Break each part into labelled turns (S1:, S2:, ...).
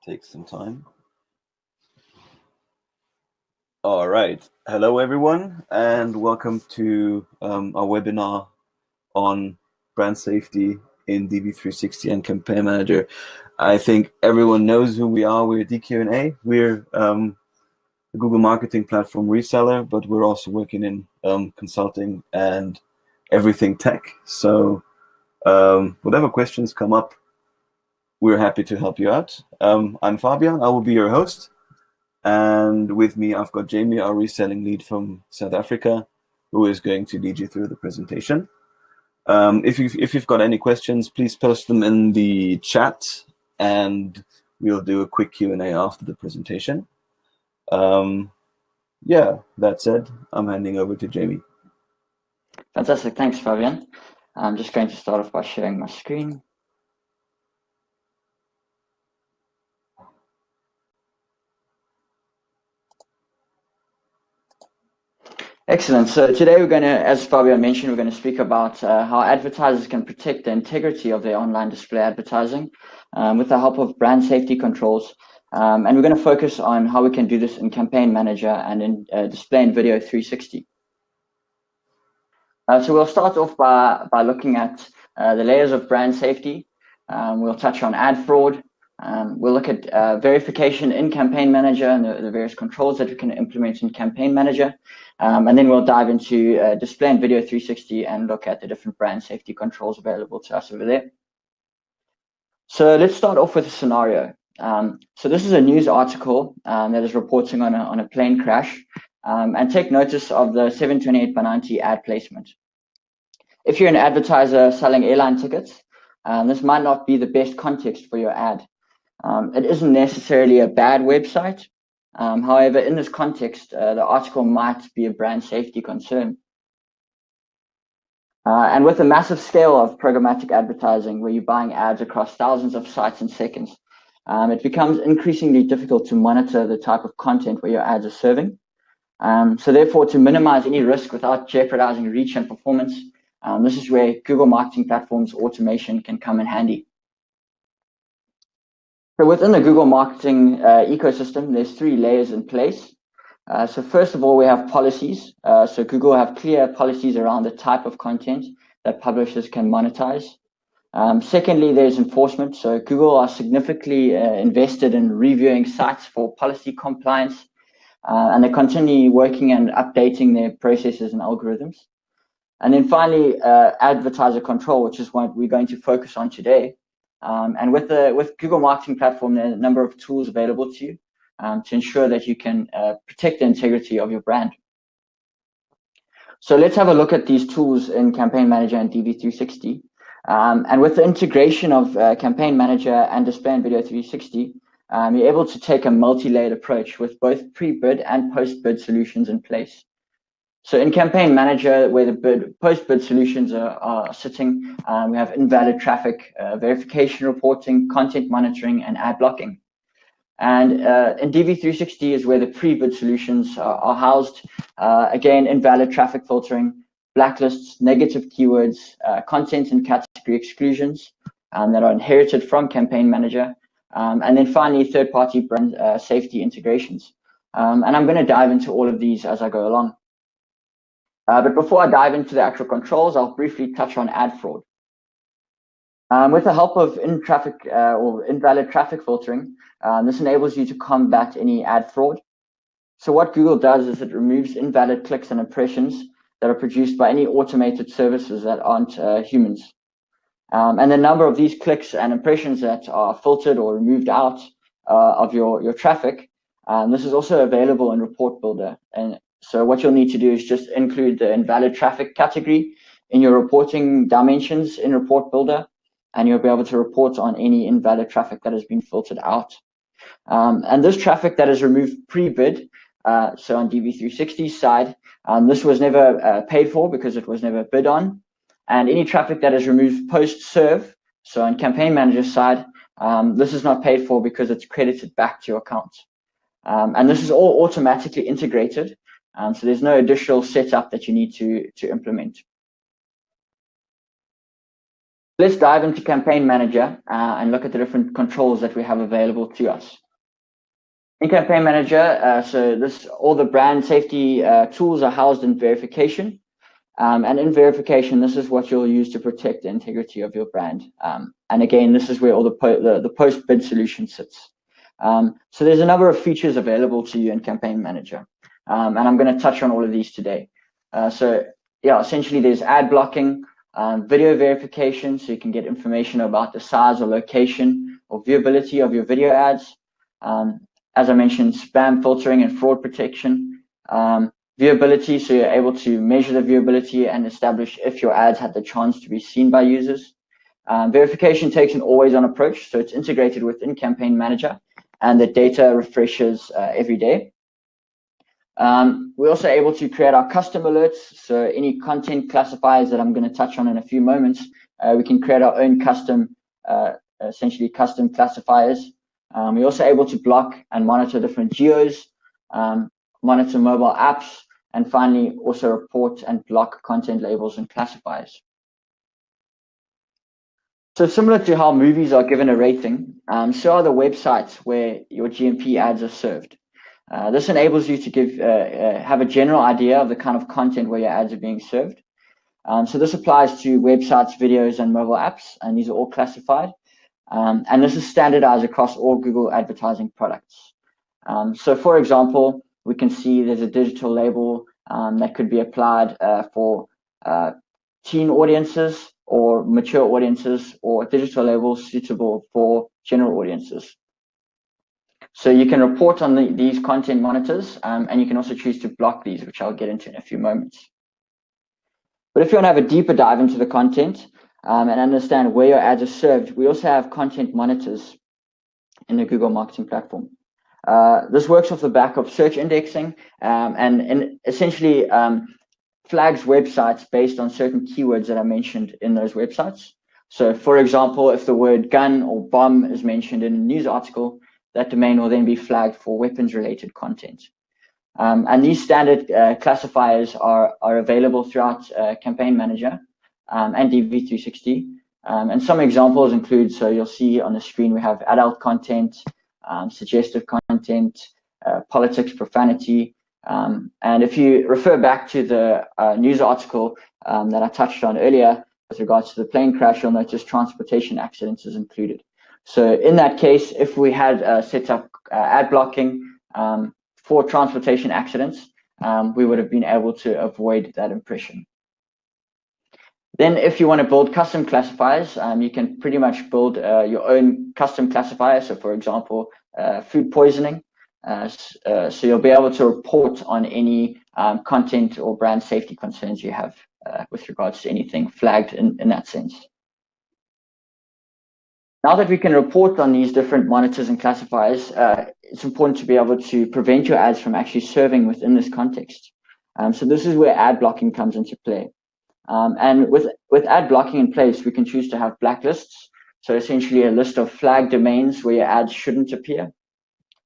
S1: Take some time. All right. Hello, everyone, and welcome to our webinar on brand safety in DV360 and Campaign Manager. I think everyone knows who we are. We're DQ&A. We're a Google Marketing Platform reseller, but we're also working in consulting and everything tech. So whatever questions come up, we're happy to help you out. I'm Fabian. I will be your host. And with me, I've got Jamie, our reselling lead from South Africa, who is going to lead you through the presentation. If you've got any questions, please post them in the chat, and we'll do a quick Q&A after the presentation. Yeah, that said, I'm handing over to Jamie.
S2: Fantastic. Thanks, Fabian. I'm just going to start off by sharing my screen. Excellent. So today we're going to, as Fabian mentioned, we're going to speak about how advertisers can protect the integrity of their online display advertising with the help of brand safety controls. And we're going to focus on how we can do this in Campaign Manager and in Display and Video 360. So we'll start off by looking at the layers of brand safety. We'll touch on ad fraud. We'll look at verification in Campaign Manager and the various controls that we can implement in Campaign Manager. And then we'll dive into Display and Video 360 and look at the different brand safety controls available to us over there. So let's start off with a scenario. So this is a news article that is reporting on a plane crash. And take notice of the 728x90 ad placement. If you're an advertiser selling airline tickets, this might not be the best context for your ad. It isn't necessarily a bad website. However, in this context, the article might be a brand safety concern. And with a massive scale of programmatic advertising, where you're buying ads across thousands of sites in seconds, it becomes increasingly difficult to monitor the type of content where your ads are serving. So therefore, to minimize any risk without jeopardizing reach and performance, this is where Google Marketing Platform's automation can come in handy. So within the Google Marketing ecosystem, there's 3 layers in place. So first of all, we have policies. So Google have clear policies around the type of content that publishers can monetize. Secondly, there's enforcement. So Google are significantly invested in reviewing sites for policy compliance. And they continue working and updating their processes and algorithms. And then finally, advertiser control, which is what we're going to focus on today. And with Google Marketing Platform, there are a number of tools available to you to ensure that you can protect the integrity of your brand. So let's have a look at these tools in Campaign Manager and DV360. And with the integration of Campaign Manager and Display and Video 360, you're able to take a multi-layered approach with both pre-bid and post-bid solutions in place. So in Campaign Manager, where the post-bid solutions are sitting, we have invalid traffic, verification reporting, content monitoring, and ad blocking. And in DV360 is where the pre-bid solutions are housed. Again, invalid traffic filtering, blacklists, negative keywords, content and category exclusions that are inherited from Campaign Manager. And then finally, third-party brand safety integrations. And I'm going to dive into all of these as I go along. But before I dive into the actual controls, I'll briefly touch on ad fraud. With the help of invalid traffic filtering, this enables you to combat any ad fraud. So what Google does is it removes invalid clicks and impressions that are produced by any automated services that aren't humans. And the number of these clicks and impressions that are filtered or removed out of your traffic, this is also available in Report Builder. And so what you'll need to do is just include the invalid traffic category in your reporting dimensions in Report Builder, and you'll be able to report on any invalid traffic that has been filtered out. And this traffic that is removed pre-bid, so on DV360's side, this was never paid for because it was never bid on. And any traffic that is removed post-serve, so on Campaign Manager's side, this is not paid for because it's credited back to your account. And this is all automatically integrated, so there's no additional setup that you need to implement. Let's dive into Campaign Manager and look at the different controls that we have available to us. In Campaign Manager, all the brand safety tools are housed in verification. And in verification, this is what you'll use to protect the integrity of your brand. And again, this is where all the post-bid solution sits. So there's a number of features available to you in Campaign Manager. And I'm going to touch on all of these today. Essentially there's ad blocking, video verification, so you can get information about the size or location or viewability of your video ads. As I mentioned, spam filtering and fraud protection. Viewability, so you're able to measure the viewability and establish if your ads had the chance to be seen by users. Verification takes an always-on approach, so it's integrated within Campaign Manager, and the data refreshes every day. We're also able to create our custom alerts, so any content classifiers that I'm going to touch on in a few moments, we can create our own custom, essentially custom classifiers. We're also able to block and monitor different geos, monitor mobile apps, and finally also report and block content labels and classifiers. So similar to how movies are given a rating, so are the websites where your GMP ads are served. This enables you to have a general idea of the kind of content where your ads are being served. So this applies to websites, videos, and mobile apps, and these are all classified. And this is standardized across all Google advertising products. So for example, we can see there's a digital label that could be applied for teen audiences or mature audiences, or digital labels suitable for general audiences. So you can report on these content monitors, and you can also choose to block these, which I'll get into in a few moments. But if you want to have a deeper dive into the content and understand where your ads are served, we also have content monitors in the Google Marketing Platform. This works off the back of search indexing and essentially flags websites based on certain keywords that are mentioned in those websites. So for example, if the word gun or bomb is mentioned in a news article, that domain will then be flagged for weapons related content. And these standard classifiers are available throughout Campaign Manager and DV360. And some examples include, so you'll see on the screen, we have adult content, suggestive content, politics, profanity. And if you refer back to the news article that I touched on earlier with regards to the plane crash, you'll notice transportation accidents is included. So in that case, if we had set up ad blocking for transportation accidents, we would have been able to avoid that impression. Then if you want to build custom classifiers, you can pretty much build your own custom classifier. So for example, food poisoning. So you'll be able to report on any content or brand safety concerns you have with regards to anything flagged in that sense. Now that we can report on these different monitors and classifiers, it's important to be able to prevent your ads from actually serving within this context. So this is where ad blocking comes into play. And with ad blocking in place, we can choose to have blacklists. So essentially a list of flagged domains where your ads shouldn't appear.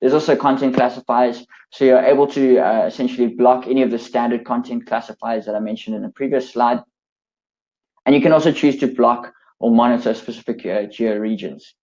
S2: There's also content classifiers. So you're able to essentially block any of the standard content classifiers that I mentioned in the previous slide. And you can also choose to block or monitor specific geo regions.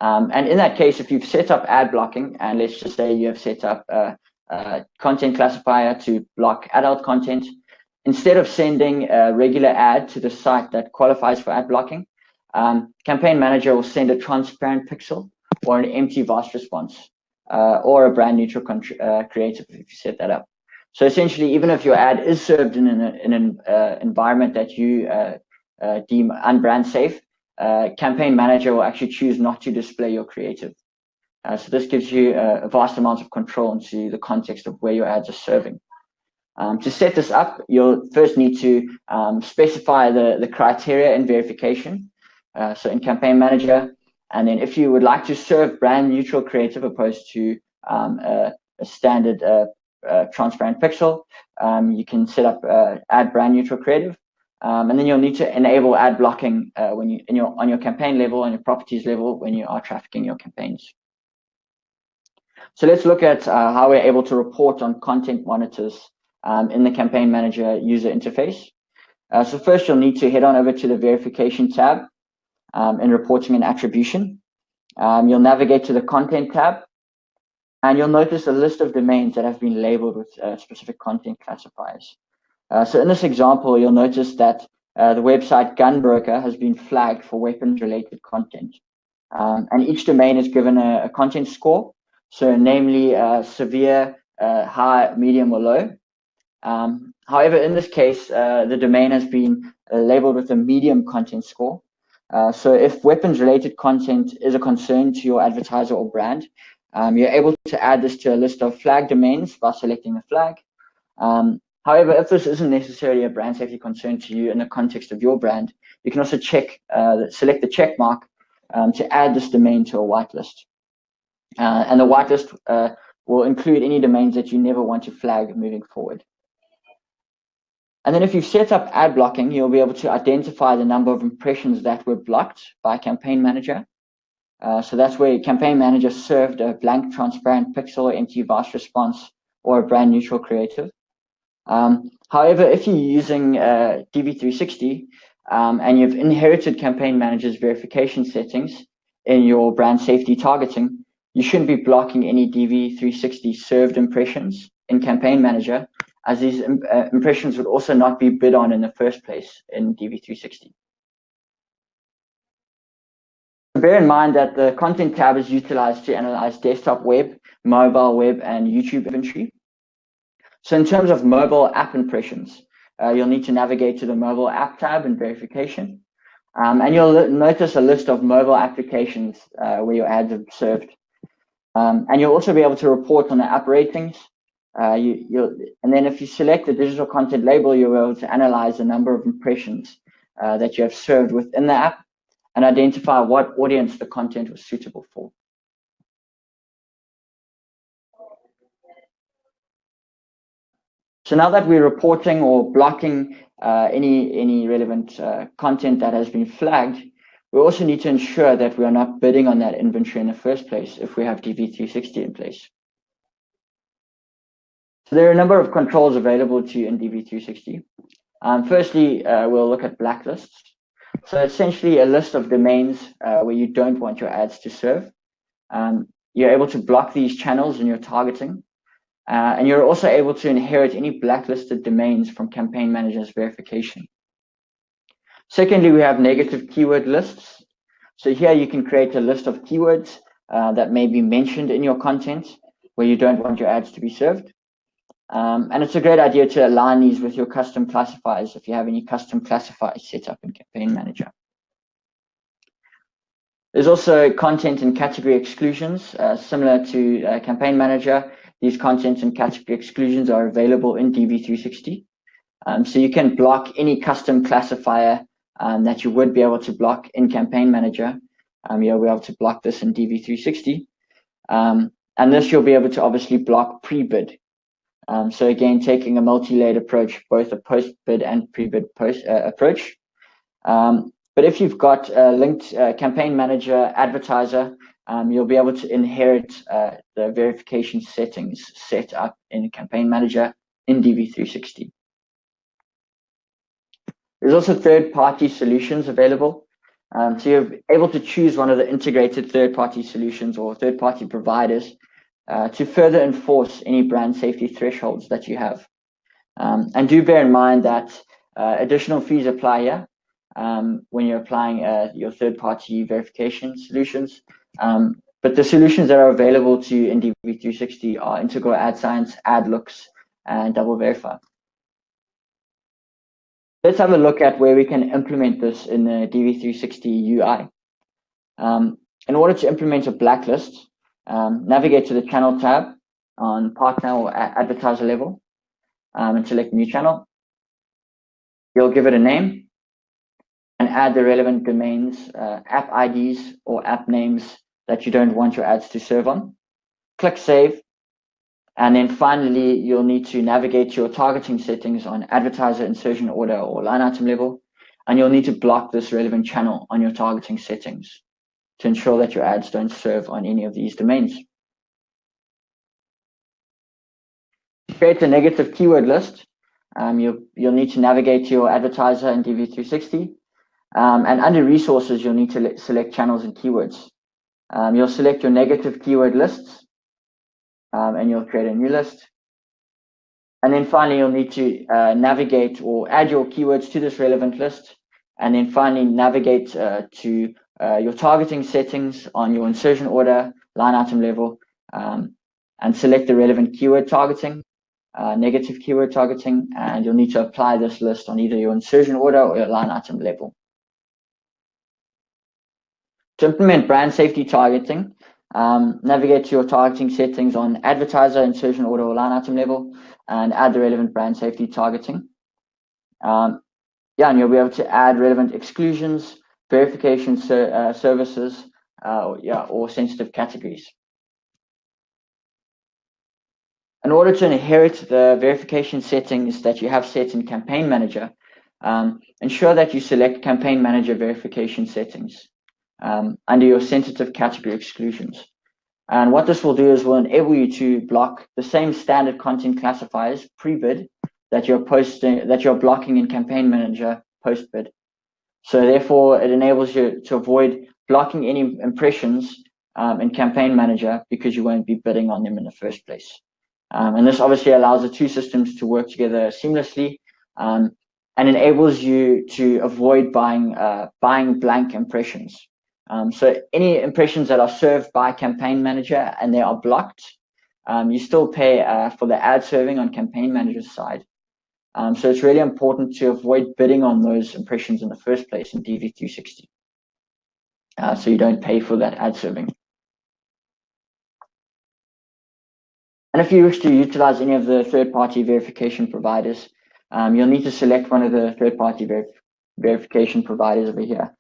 S2: And in that case, if you've set up ad blocking, and let's just say you have set up a content classifier to block adult content, instead of sending a regular ad to the site that qualifies for ad blocking, Campaign Manager will send a transparent pixel or an empty vast response or a brand neutral creative if you set that up. So essentially, even if your ad is served in an environment that you deem unbrand safe, Campaign Manager will actually choose not to display your creative. So this gives you a vast amount of control into the context of where your ads are serving. To set this up, you'll first need to specify the criteria and verification. So in Campaign Manager, and then if you would like to serve brand neutral creative opposed to a standard transparent pixel, you can set up add brand neutral creative. And then you'll need to enable ad blocking when you on your campaign level, on your properties level, when you are trafficking your campaigns. So let's look at how we're able to report on content monitors in the Campaign Manager user interface. So first, you'll need to head on over to the verification tab in reporting and attribution. You'll navigate to the content tab, and you'll notice a list of domains that have been labeled with specific content classifiers. So in this example, you'll notice that the website Gunbroker has been flagged for weapons-related content. And each domain is given a content score, so namely severe, high, medium, or low. However, in this case, the domain has been labeled with a medium content score. So if weapons-related content is a concern to your advertiser or brand, you're able to add this to a list of flag domains by selecting a flag. However, if this isn't necessarily a brand safety concern to you in the context of your brand, you can also select the check mark to add this domain to a whitelist. And the whitelist will include any domains that you never want to flag moving forward. And then if you've set up ad blocking, you'll be able to identify the number of impressions that were blocked by Campaign Manager. So that's where Campaign Manager served a blank, transparent pixel or empty vice response or a brand neutral creative. However, if you're using DV360 and you've inherited Campaign Manager's verification settings in your brand safety targeting, you shouldn't be blocking any DV360 served impressions in Campaign Manager, as these impressions would also not be bid on in the first place in DV360. Bear in mind that the content tab is utilized to analyze desktop web, mobile web, and YouTube inventory. So in terms of mobile app impressions, you'll need to navigate to the mobile app tab in verification. And you'll notice a list of mobile applications where your ads are served. And you'll also be able to report on the app ratings. And then if you select the digital content label, you'll be able to analyze the number of impressions that you have served within the app and identify what audience the content was suitable for. So now that we're reporting or blocking any relevant content that has been flagged, we also need to ensure that we are not bidding on that inventory in the first place if we have DV360 in place. So there are a number of controls available to you in DV360. Firstly, we'll look at blacklists. So essentially a list of domains where you don't want your ads to serve. You're able to block these channels in your targeting. And you're also able to inherit any blacklisted domains from Campaign Manager's verification. Secondly, we have negative keyword lists. So here you can create a list of keywords that may be mentioned in your content where you don't want your ads to be served. And it's a great idea to align these with your custom classifiers if you have any custom classifiers set up in Campaign Manager. There's also content and category exclusions, similar to Campaign Manager. These content and category exclusions are available in DV360. So you can block any custom classifier that you would be able to block in Campaign Manager. You'll be able to block this in DV360. And this you'll be able to obviously block pre-bid. So again, taking a multi-layered approach, both a post-bid and pre-bid approach. But if you've got a linked Campaign Manager advertiser, you'll be able to inherit the verification settings set up in Campaign Manager in DV360. There's also third-party solutions available. So you're able to choose one of the integrated third-party solutions or third-party providers to further enforce any brand safety thresholds that you have. And do bear in mind that additional fees apply here when you're applying your third-party verification solutions. But the solutions that are available to you in DV360 are Integral Ad Science, AdLooks, and Double Verify. Let's have a look at where we can implement this in the DV360 UI. In order to implement a blacklist, navigate to the channel tab on partner or advertiser level and select new channel. You'll give it a name and add the relevant domains, app IDs or app names that you don't want your ads to serve on. Click save. And then finally, you'll need to navigate your targeting settings on advertiser insertion order or line item level. And you'll need to block this relevant channel on your targeting settings to ensure that your ads don't serve on any of these domains. To create a negative keyword list, you'll need to navigate to your advertiser in DV360 And under resources, you'll need to select channels and keywords. You'll select your negative keyword lists, and you'll create a new list. And then finally, you'll need to navigate or add your keywords to this relevant list. And then finally, navigate to your targeting settings on your insertion order, line item level, and select the relevant keyword targeting, negative keyword targeting, and you'll need to apply this list on either your insertion order or your line item level. To implement brand safety targeting, navigate to your targeting settings on advertiser, insertion order, or line item level, and add the relevant brand safety targeting. And you'll be able to add relevant exclusions, verification services, or sensitive categories. In order to inherit the verification settings that you have set in Campaign Manager, ensure that you select Campaign Manager verification settings under your sensitive category exclusions. And what this will do is will enable you to block the same standard content classifiers pre-bid that you're blocking in Campaign Manager post-bid. So therefore, it enables you to avoid blocking any impressions in Campaign Manager because you won't be bidding on them in the first place. And this obviously allows the two systems to work together seamlessly and enables you to avoid buying blank impressions. So any impressions that are served by Campaign Manager and they are blocked, you still pay for the ad serving on Campaign Manager's side. So it's really important to avoid bidding on those impressions in the first place in DV360. So you don't pay for that ad serving. And if you wish to utilize any of the third-party verification providers, you'll need to select one of the third-party verification providers over here.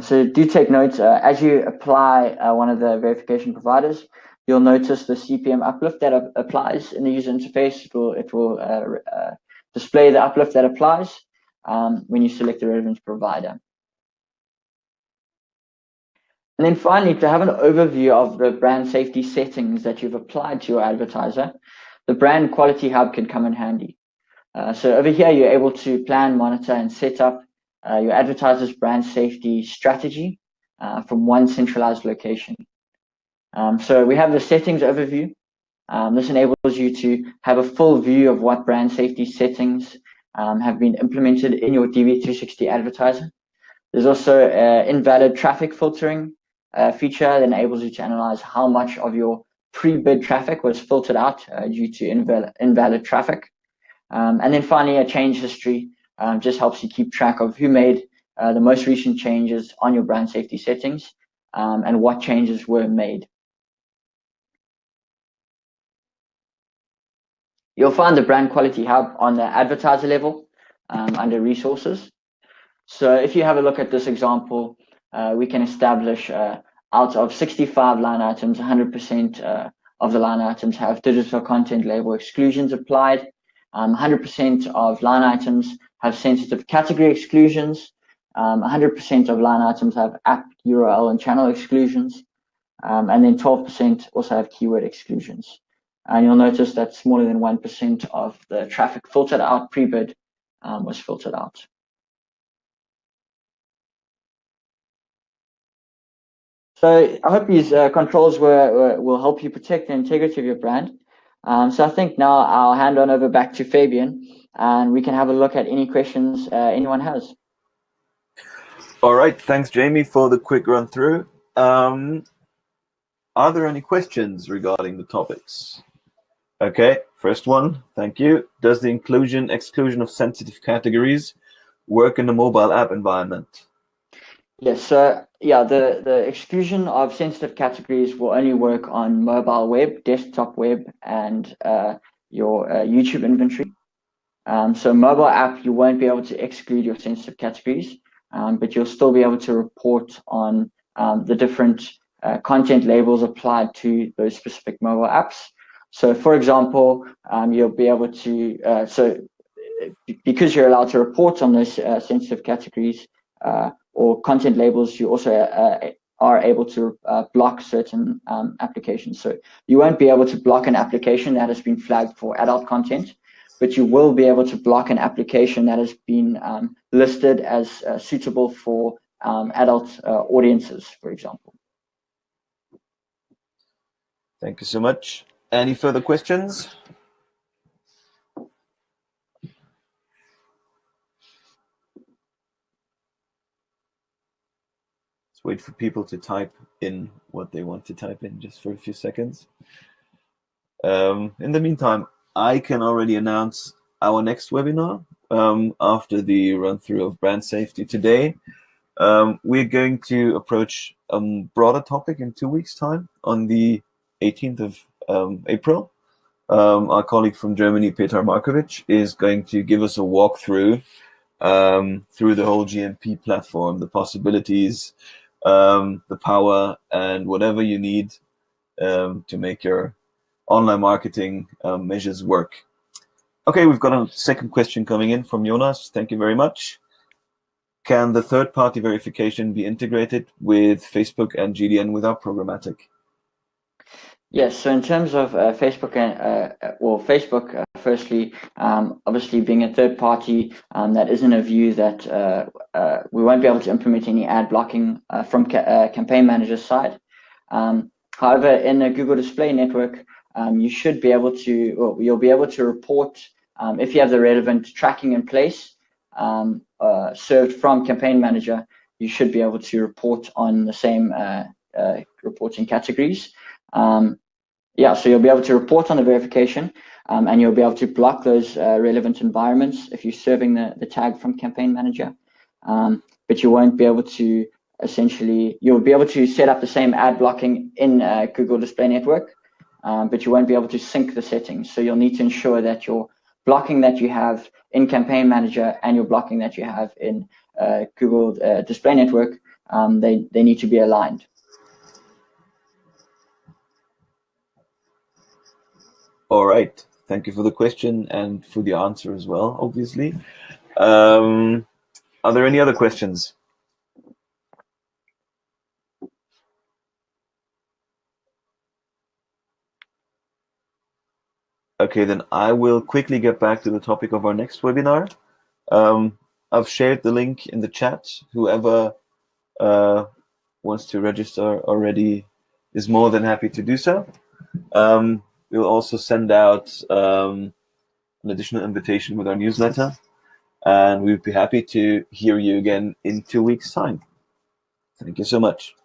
S2: So do take note, as you apply one of the verification providers, you'll notice the CPM uplift that applies in the user interface. It will display the uplift that applies when you select the relevant provider. And then finally, to have an overview of the brand safety settings that you've applied to your advertiser, the brand quality hub can come in handy. So over here, you're able to plan, monitor, and set up your advertiser's brand safety strategy from one centralized location. So we have the settings overview. This enables you to have a full view of what brand safety settings have been implemented in your DV360 advertiser. There's also invalid traffic filtering feature that enables you to analyze how much of your pre-bid traffic was filtered out due to invalid traffic. And then finally, a change history just helps you keep track of who made the most recent changes on your brand safety settings and what changes were made. You'll find the brand quality hub on the advertiser level under resources. So if you have a look at this example, we can establish out of 65 line items, 100% of the line items have digital content label exclusions applied. 100% of line items have sensitive category exclusions. 100% of line items have app, URL, and channel exclusions. And then 12% also have keyword exclusions. And you'll notice that smaller than 1% of the traffic filtered out pre-bid was filtered out. So I hope these controls will help you protect the integrity of your brand. So I think now I'll hand on over back to Fabian, and we can have a look at any questions anyone has.
S1: All right, thanks, Jamie, for the quick run through. Are there any questions regarding the topics? Okay, first one, thank you. Does the exclusion of sensitive categories work in the mobile app environment?
S2: Yes, so yeah, the exclusion of sensitive categories will only work on mobile web, desktop web, and your YouTube inventory. So mobile app, you won't be able to exclude your sensitive categories, but you'll still be able to report on the different content labels applied to those specific mobile apps. So for example, you'll be able to, because you're allowed to report on those sensitive categories, or content labels, you also are able to block certain applications. So you won't be able to block an application that has been flagged for adult content, but you will be able to block an application that has been listed as suitable for adult audiences, for example.
S1: Thank you so much. Any further questions? Let's wait for people to type in what they want to type in just for a few seconds. In the meantime, I can already announce our next webinar after the run-through of brand safety today. We're going to approach a broader topic in 2 weeks' time on the 18th of April. Our colleague from Germany, Petar Markovic, is going to give us a walkthrough through the whole GMP platform, the possibilities, the power, and whatever you need to make your online marketing measures work. Okay, we've got a second question coming in from Jonas. Thank you very much. Can the third-party verification be integrated with Facebook and GDN without programmatic?
S2: Yes, so in terms of Facebook, Facebook, firstly, obviously being a third party, that isn't a view that we won't be able to implement any ad blocking from Campaign Manager's side. However, in the Google Display Network, you should be able to, or you'll be able to report if you have the relevant tracking in place served from Campaign Manager. You should be able to report on the same reporting categories. So you'll be able to report on the verification, and you'll be able to block those relevant environments if you're serving the tag from Campaign Manager. But you won't be able to you'll be able to set up the same ad blocking in Google Display Network, but you won't be able to sync the settings. So you'll need to ensure that your blocking that you have in Campaign Manager and your blocking that you have in Google Display Network, they need to be aligned.
S1: All right. Thank you for the question and for the answer as well, obviously. Are there any other questions? Okay, then I will quickly get back to the topic of our next webinar. I've shared the link in the chat. Whoever wants to register already is more than happy to do so. We'll also send out an additional invitation with our newsletter, and we'd be happy to hear you again in 2 weeks' time. Thank you so much.